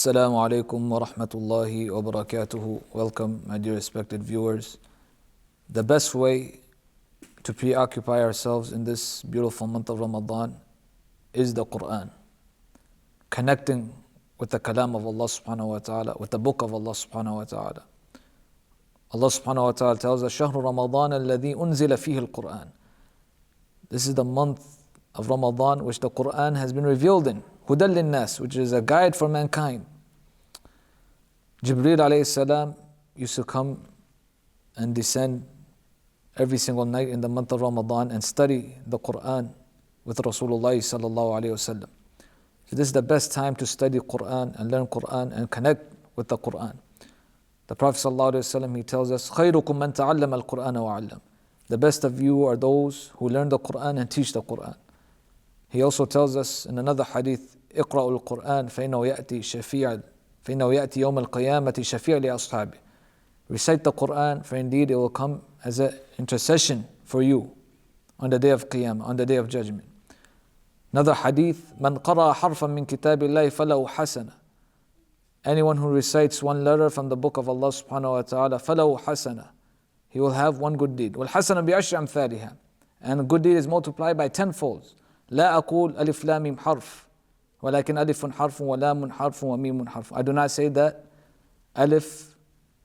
Assalamu alaikum wa rahmatullahi wa barakatuhu. Welcome, my dear respected viewers. The best way to preoccupy ourselves in this beautiful month of Ramadan is the Quran. Connecting with the kalam of Allah subhanahu wa ta'ala, with the book of Allah subhanahu wa ta'ala. Allah subhanahu wa ta'ala tells us, شهر رمضان الذي أنزل فيه القرآن. This is the month of Ramadan which the Quran has been revealed in. هدى للناس, which is a guide for mankind. Jibreel alayhi salam used to come and descend every single night in the month of Ramadan and study the Quran with Rasulullah sallallahu alayhi wasallam. So this is the best time to study Quran and learn Quran and connect with the Quran. The Prophet sallallahu alayhi wasallam, he tells us, خيركم من تعلم القرآن وعلم. The best of you are those who learn the Quran and teach the Quran. He also tells us in another hadith, اقرأوا القرآن فإنه يأتي يوم القيامة شفيع لأصحابه. Recite the Quran, for indeed it will come as an intercession for you on the day of Qiyamah, on the day of judgment. Another hadith, من قرأ حرفا من كتاب الله فله حسنة. Anyone who recites one letter from the book of Allah subhanahu wa ta'ala, فله حسنة, he will have one good deed. والحسنة بعشر أمثالها. And a good deed is multiplied by 10 folds. لا أقول ألف لام ميم حرف ولكن ألف حرف ولام حرف وميم حرف. I do not say that ألف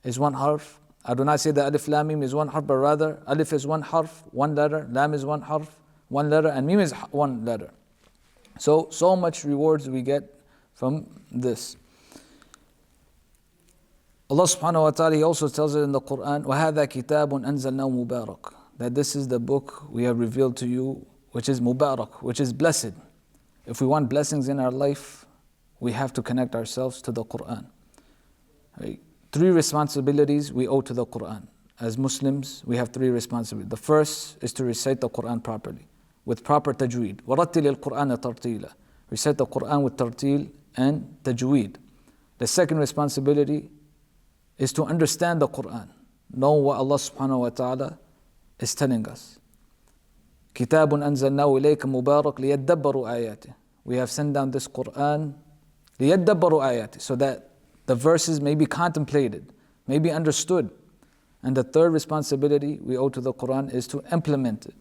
is one harf. I do not say that ألف لام ميم is one harf, but rather ألف is one harf, one letter, lam is one harf, one letter, and mim is one letter. So much rewards we get from this. Allah subhanahu wa ta'ala, He also tells it in the Quran, وَهَذَا كِتَابٌ أَنزَلْنَاهُ مُبَارَكٌ, that this is the book we have revealed to you, which is Mubarak, which is blessed. If we want blessings in our life, we have to connect ourselves to the Quran. Right? 3 responsibilities we owe to the Quran. As Muslims, we have 3 responsibilities. The first is to recite the Quran properly, with proper tajweed. وَرَتِّلِ الْقُرْآنَ تَرْتِيلًا. Recite the Quran with tartil and tajweed. The second responsibility is to understand the Quran, know what Allah subhanahu wa ta'ala is telling us. كتاب أنزلناه إليك مبارك ليدبروا آياته. We have sent down this Quran ليدبروا آياته, so that the verses may be contemplated, may be understood. And the third responsibility we owe to the Quran is to implement it,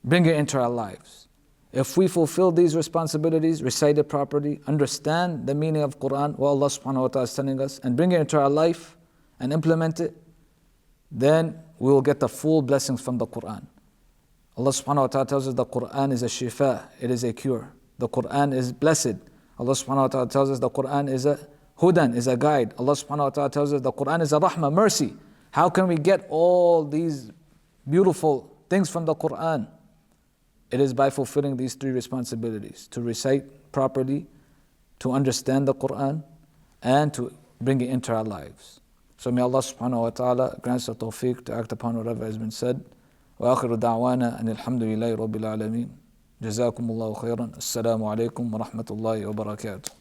bring it into our lives. If we fulfill these responsibilities, recite it properly, understand the meaning of Quran, what Allah subhanahu wa ta'ala is telling us, and bring it into our life and implement it, then we will get the full blessings from the Quran. Allah subhanahu wa ta'ala tells us the Quran is a shifa, it is a cure. The Quran is blessed. Allah subhanahu wa ta'ala tells us the Quran is a hudan, is a guide. Allah subhanahu wa ta'ala tells us the Quran is a rahmah, mercy. How can we get all these beautiful things from the Quran? It is by fulfilling these 3 responsibilities: to recite properly, to understand the Quran, and to bring it into our lives. So may Allah subhanahu wa ta'ala grant us the tawfiq to act upon whatever has been said. وآخر دعوانا أن الحمد لله رب العالمين. جزاكم الله خيرا. السلام عليكم ورحمة الله وبركاته.